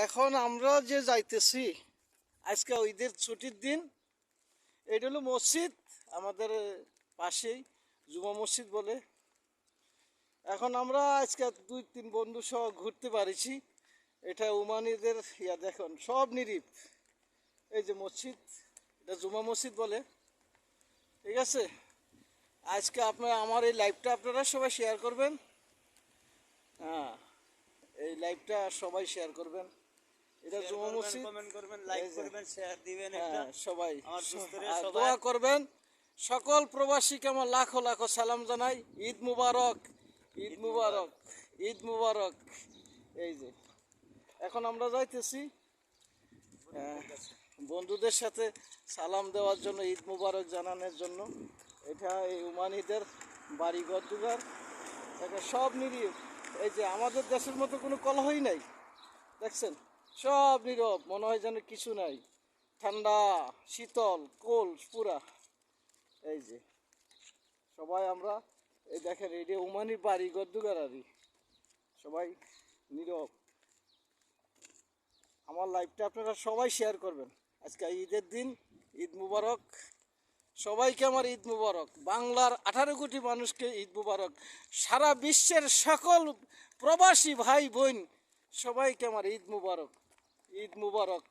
এখন আমরা যে যাইতেছি আজকে ঈদের ছুটির দিন। এটা হলো মসজিদ আমাদের পাশেই, জুমা মসজিদ বলে। এখন আমরা আজকে 2-3 বন্ধু সহ ঘুরতে পারিছি। এটা উমানিদের দেখুন সব নিরিপ। এই যে মসজিদ, এটা জুমা মসজিদ বলে। ঠিক আছে, আজকে আপনারা আমার এই লাইভটা আপনারা সবাই শেয়ার করবেন। হ্যাঁ, এই লাইভটা সবাই শেয়ার করবেন। এটা জুমা মসজিদ, কমেন্ট করবেন, লাইক করবেন, শেয়ার দিবেন। হ্যাঁ সবাই আমার দোস্তরে আর সবাই দোয়া করবেন। সকল প্রবাসীকে আমার লাখো লাখো সালাম জানাই। ঈদ মুবারক, ঈদ মুবারক, ঈদ মুবারক। এই যে এখন আমরা যাইতেছি বন্ধুদের সাথে সালাম দেওয়ার জন্য, ঈদ মুবারক জানানোর জন্য। এটা এই উমানিদের বাড়িঘর দুঘর এটা সব নিরীহ। এই যে আমাদের দেশের মতো কোনো কলহই নাই, দেখছেন সব নীরব, মনে হয় যেন কিছু নাই, ঠান্ডা শীতল কোল পুরা। এই যে সবাই আমরা এই দেখেন, এই যে উমানি বাড়ি গদ্দুগারি সবাই নীরব। আমার লাইভটা আপনারা সবাই শেয়ার করবেন। আজকে ঈদের দিন, ঈদ মুবারক সবাইকে, আমার ঈদ মুবারক। বাংলার 18 কোটি মানুষকে ঈদ মুবারক। সারা বিশ্বের সকল প্রবাসী ভাই বোন সবাইকে আমার ঈদ মুবারক, ঈদ মুবারক।